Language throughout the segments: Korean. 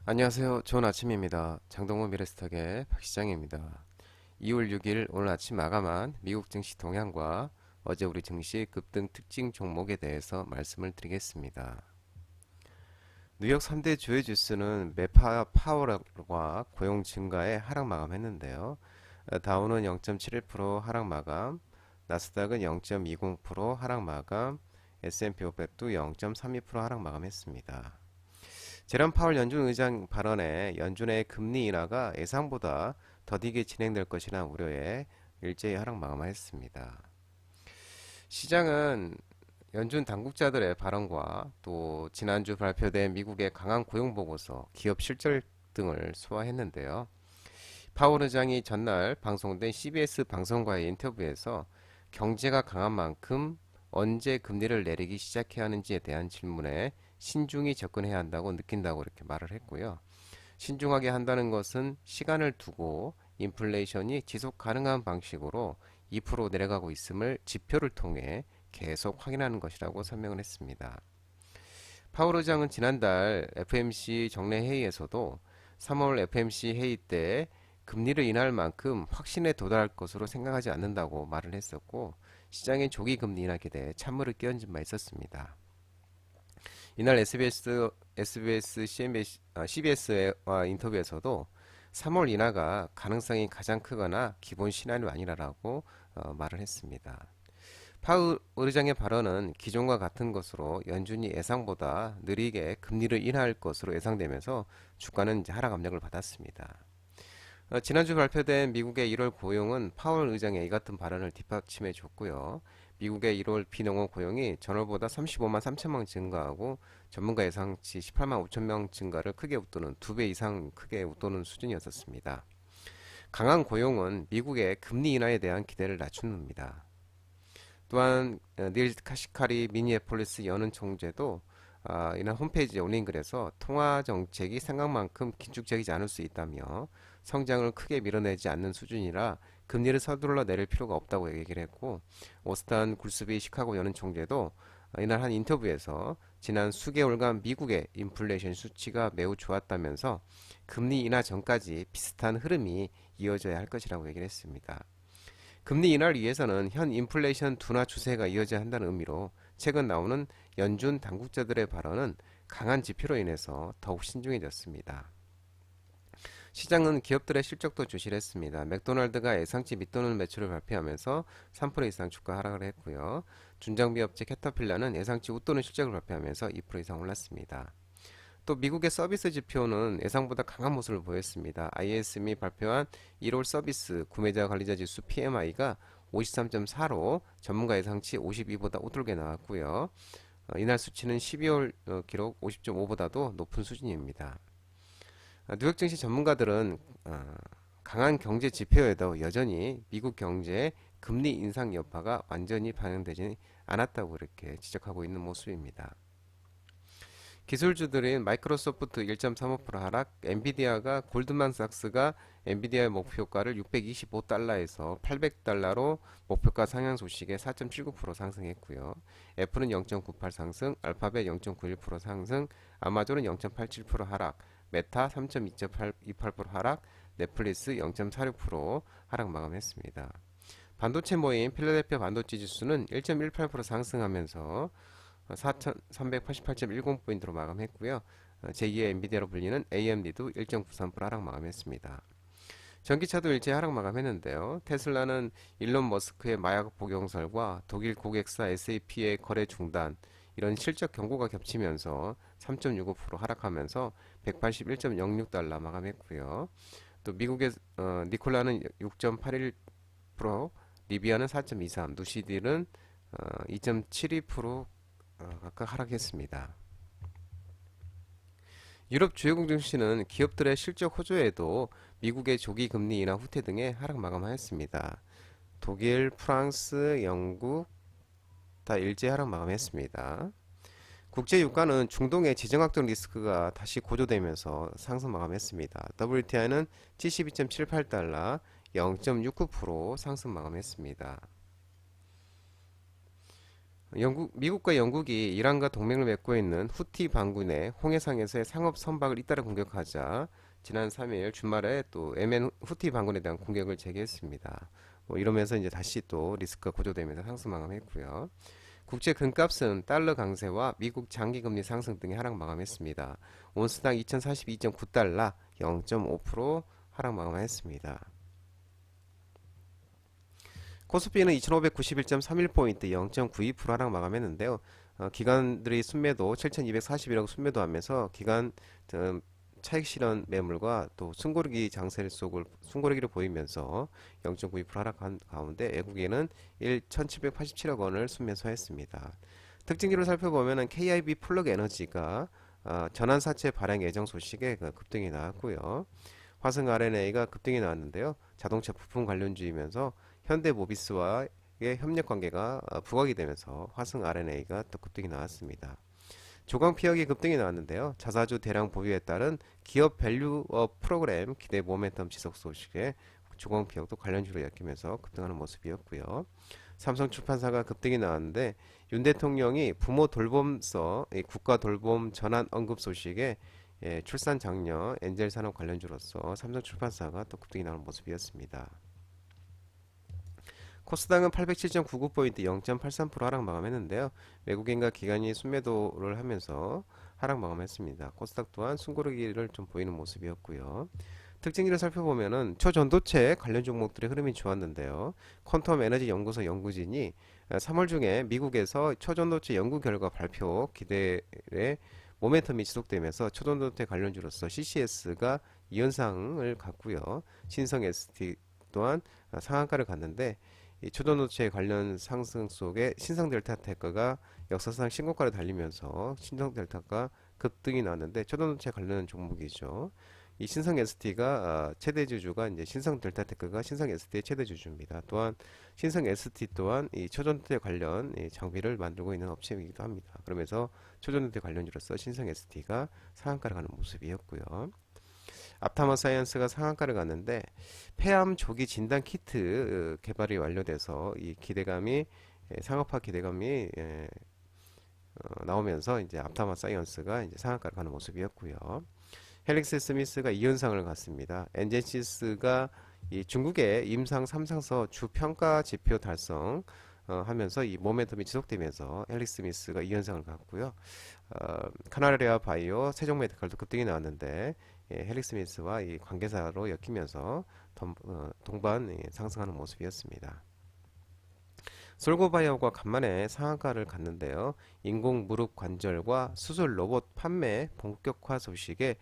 안녕하세요. 좋은 아침입니다. 장동건 미래스탁의 박시장입니다. 2월 6일 오늘 아침 마감한 미국 증시 동향과 어제 우리 증시 급등 특징 종목에 대해서 말씀을 드리겠습니다. 뉴욕 3대 주요 지수는 매파 파월과 고용 증가에 하락 마감했는데요. 다우는 0.71% 하락 마감, 나스닥은 0.20% 하락 마감, S&P 500도 0.32% 하락 마감했습니다. 제롬 파월 연준 의장 발언에 연준의 금리 인하가 예상보다 더디게 진행될 것이라는 우려에 일제히 하락 마감했습니다. 시장은 연준 당국자들의 발언과 또 지난주 발표된 미국의 강한 고용 보고서, 기업 실적 등을 소화했는데요. 파월 의장이 전날 방송된 CBS 방송과의 인터뷰에서 경제가 강한 만큼 언제 금리를 내리기 시작해야 하는지에 대한 질문에 신중히 접근해야 한다고 느낀다고 이렇게 말을 했고요. 신중하게 한다는 것은 시간을 두고 인플레이션이 지속 가능한 방식으로 2% 내려가고 있음을 지표를 통해 계속 확인하는 것이라고 설명을 했습니다. 파월 의장은 지난달 FMC 정례 회의에서도 3월 FMC 회의 때 금리를 인하할 만큼 확신에 도달할 것으로 생각하지 않는다고 말을 했었고, 시장의 조기 금리 인하 기대에 찬물을 끼얹은 바 있었습니다. 이날 CBS와 인터뷰에서도 3월 인하가 가능성이 가장 크거나 기본 시나리오 아니라고 말을 했습니다. 파울 의장의 발언은 기존과 같은 것으로 연준이 예상보다 느리게 금리를 인하할 것으로 예상되면서 주가는 이제 하락 압력을 받았습니다. 지난주 발표된 미국의 1월 고용은 파월 의장의 이 같은 발언을 뒷받침해 줬고요. 미국의 1월 비농업 고용이 전월보다 35만 3천 명 증가하고 전문가 예상치 18만 5천 명 증가를 크게 웃도는 2배 이상 크게 웃도는 수준이었습니다. 강한 고용은 미국의 금리 인하에 대한 기대를 낮춥니다. 또한 닐 카시카리 미니애폴리스 연은 총재도 이날 홈페이지에 올린 글에서 통화 정책이 생각만큼 긴축적이지 않을 수 있다며 성장을 크게 밀어내지 않는 수준이라 금리를 서둘러 내릴 필요가 없다고 얘기를 했고, 오스탄 굴스비 시카고 연은 총재도 이날 한 인터뷰에서 지난 수개월간 미국의 인플레이션 수치가 매우 좋았다면서 금리 인하 전까지 비슷한 흐름이 이어져야 할 것이라고 얘기를 했습니다. 금리 인하를 위해서는 현 인플레이션 둔화 추세가 이어져야 한다는 의미로 최근 나오는 연준 당국자들의 발언은 강한 지표로 인해서 더욱 신중해졌습니다. 시장은 기업들의 실적도 주시를 했습니다. 맥도날드가 예상치 밑도는 매출을 발표하면서 3% 이상 주가 하락을 했고요. 중장비 업체 캐터필러는 예상치 웃도는 실적을 발표하면서 2% 이상 올랐습니다. 또 미국의 서비스 지표는 예상보다 강한 모습을 보였습니다. ISM이 발표한 1월 서비스 구매자 관리자 지수 PMI가 53.4로 전문가 예상치 52보다 우뚫게 나왔고요. 이날 수치는 12월 기록 50.5보다도 높은 수준입니다. 뉴욕 증시 전문가들은 강한 경제 지표에도 여전히 미국 경제의 금리 인상 여파가 완전히 반영되지 않았다고 이렇게 지적하고 있는 모습입니다. 기술주들인 마이크로소프트 1.35% 하락, 엔비디아가 골드만삭스가 엔비디아의 목표가를 625달러에서 800달러로 목표가 상향 소식에 4.79% 상승했고요. 애플은 0.98 상승, 알파벳 0.91% 상승, 아마존은 0.87% 하락, 메타 3.28% 하락, 넷플릭스 0.46% 하락 마감했습니다. 반도체 모임 필라델피아 반도체 지수는 1.18% 상승하면서 4,388.10포인트로 마감했고요. 제2의 엔비디아로 불리는 AMD도 1.93% 하락 마감했습니다. 전기차도 일제히 하락 마감했는데요. 테슬라는 일론 머스크의 마약 복용설과 독일 고객사 SAP의 거래 중단, 이런 실적 경고가 겹치면서 3.65% 하락하면서 181.06달러 마감했고요. 또 미국의 니콜라는 6.81%, 리비아는 4.23%, 누시딜은 2.72% 각각 하락했습니다. 유럽 주요국 증시는 기업들의 실적 호조에도 미국의 조기 금리 인하 후퇴 등의 하락 마감하였습니다. 독일, 프랑스, 영국 다 일제 하락 마감했습니다. 국제 유가는 중동의 지정학적 리스크가 다시 고조되면서 상승 마감했습니다. WTI는 72.78달러, 0.69% 상승 마감했습니다. 미국과 영국이 이란과 동맹을 맺고 있는 후티 반군의 홍해상에서의 상업 선박을 잇따라 공격하자 지난 3일 주말에 또 예멘 후티 반군에 대한 공격을 재개했습니다. 뭐 이러면서 이제 다시 또 리스크가 고조되면서 상승 마감했고요. 국제 금값은 달러 강세와 미국 장기 금리 상승 등의 하락 마감했습니다. 온스당 2042.9달러 0.5% 하락 마감했습니다. 코스피는 2591.31포인트 0.92% 하락 마감했는데요. 기관들이 순매도 7241억 순매도하면서 기관 차익 실현 매물과 또 숨고르기를 보이면서 0.92% 하락한 가운데 외국인은 1,787억 원을 순매수했습니다. 특징지로 살펴보면 KIB 플러그 에너지가 전환사채 발행 예정 소식에 급등이 나왔고요. 화성 RNA가 급등이 나왔는데요. 자동차 부품 관련주이면서 현대모비스와의 협력 관계가 부각이 되면서 화성 RNA가 또 급등이 나왔습니다. 조강 피혁이 급등이 나왔는데요. 자사주 대량 보유에 따른 기업 밸류업 프로그램 기대 모멘텀 지속 소식에 조강 피혁도 관련주로 엮이면서 급등하는 모습이었고요. 삼성출판사가 급등이 나왔는데 윤 대통령이 부모 돌봄서 국가 돌봄 전환 언급 소식에 출산 장려 엔젤 산업 관련주로서 삼성출판사가 또 급등이 나오는 모습이었습니다. 코스닥은 807.99포인트 0.83% 하락 마감했는데요. 외국인과 기관이 순매도를 하면서 하락 마감했습니다. 코스닥 또한 숨고르기를 좀 보이는 모습이었고요. 특징지를 살펴보면은 초전도체 관련 종목들의 흐름이 좋았는데요. 퀀텀 에너지 연구소 연구진이 3월 중에 미국에서 초전도체 연구 결과 발표 기대에 모멘텀이 지속되면서 초전도체 관련주로서 CCS가 이현상을 갔고요. 신성 ST 또한 상한가를 갔는데 이 초전도체 관련 상승 속에 신성델타테크가 역사상 신고가를 달리면서 신성델타가 급등이 나왔는데 초전도체 관련 종목이죠. 이 신성 ST가 최대 주주가 이제 신성 델타테크가 신성 ST의 최대 주주입니다. 또한 신성 ST 또한 이 초전도체 관련 장비를 만들고 있는 업체이기도 합니다. 그러면서 초전도체 관련주로서 신성 ST가 상한가를 가는 모습이었고요. 앞타마 사이언스가 상한가를 갔는데 폐암 조기 진단 키트 개발이 완료돼서 이 기대감이 상업화 기대감이 나오면서 이제 앞타마 사이언스가 이제 상한가를 가는 모습이었고요. 헬릭스 스미스가 2연상을 갔습니다. 엔젠시스가 이 중국의 임상 3상서 주 평가 지표 달성 하면서 이 모멘텀이 지속되면서 헬릭스 스미스가 2연상을 갔고요. 카나리아 바이오, 세종 메디칼도 급등이 나왔는데 헬릭스 스미스와 이 관계사로 엮이면서 동반 상승하는 모습이었습니다. 솔고바이오가 간만에 상한가를 갔는데요. 인공 무릎 관절과 수술 로봇 판매 본격화 소식에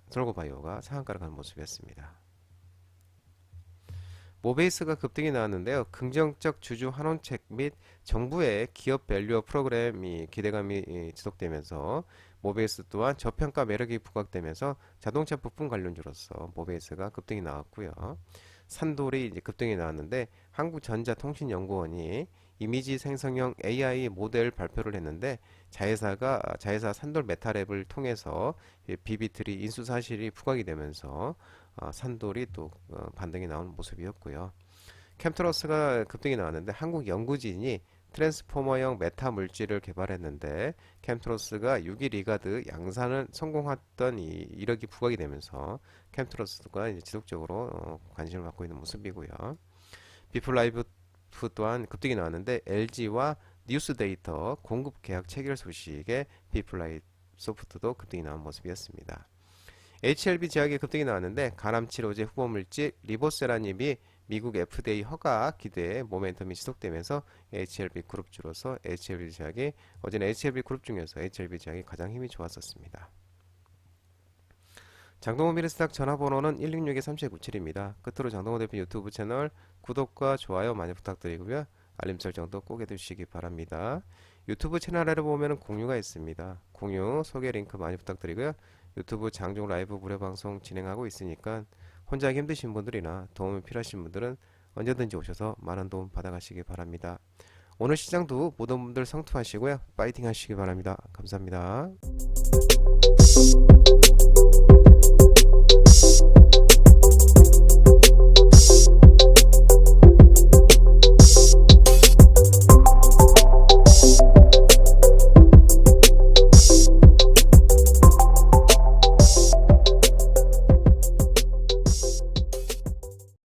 솔고바이오가 상한가를 가는 모습이었습니다. 모베이스가 급등이 나왔는데요. 긍정적 주주 환원책 및 정부의 기업 밸류업 프로그램이 기대감이 지속되면서 모베이스 또한 저평가 매력이 부각되면서 자동차 부품 관련주로서 모베이스가 급등이 나왔고요. 산돌이 이제 급등이 나왔는데 한국전자통신연구원이 이미지 생성형 AI 모델 발표를 했는데 자회사 산돌 메타랩을 통해서 비비트리 인수 사실이 부각이 되면서 산돌이 또 반등이 나오는 모습이었고요. 캠트러스가 급등이 나왔는데 한국 연구진이 트랜스포머형 메타 물질을 개발했는데 캠트러스가 6일 리가드 양산을 성공했던 이력이 부각이 되면서 캠트러스가 이제 지속적으로 관심을 받고 있는 모습이고요. 비플라이브 또한 급등이 나왔는데 LG와 뉴스데이터 공급 계약 체결 소식에 비플라이 소프트도 급등이 나온 모습이었습니다. HLB 제약이 급등이 나왔는데 간암치료제 후보물질 리보세라닙이 미국 FDA 허가 기대에 모멘텀이 지속되면서 HLB 그룹주로서 HLB 제약이 어제는 HLB 그룹 중에서 HLB 제약이 가장 힘이 좋았었습니다. 장동호 미래스탁 전화번호는 166-3797입니다. 끝으로 장동호 대표 유튜브 채널 구독과 좋아요 많이 부탁드리고요. 알림 설정도 꼭 해두시기 바랍니다. 유튜브 채널에 보면 공유가 있습니다. 공유 소개 링크 많이 부탁드리고요. 유튜브 장종 라이브 무료 방송 진행하고 있으니까 혼자 하기 힘드신 분들이나 도움이 필요하신 분들은 언제든지 오셔서 많은 도움 받아가시기 바랍니다. 오늘 시장도 모든 분들 성투하시고요. 파이팅 하시기 바랍니다. 감사합니다.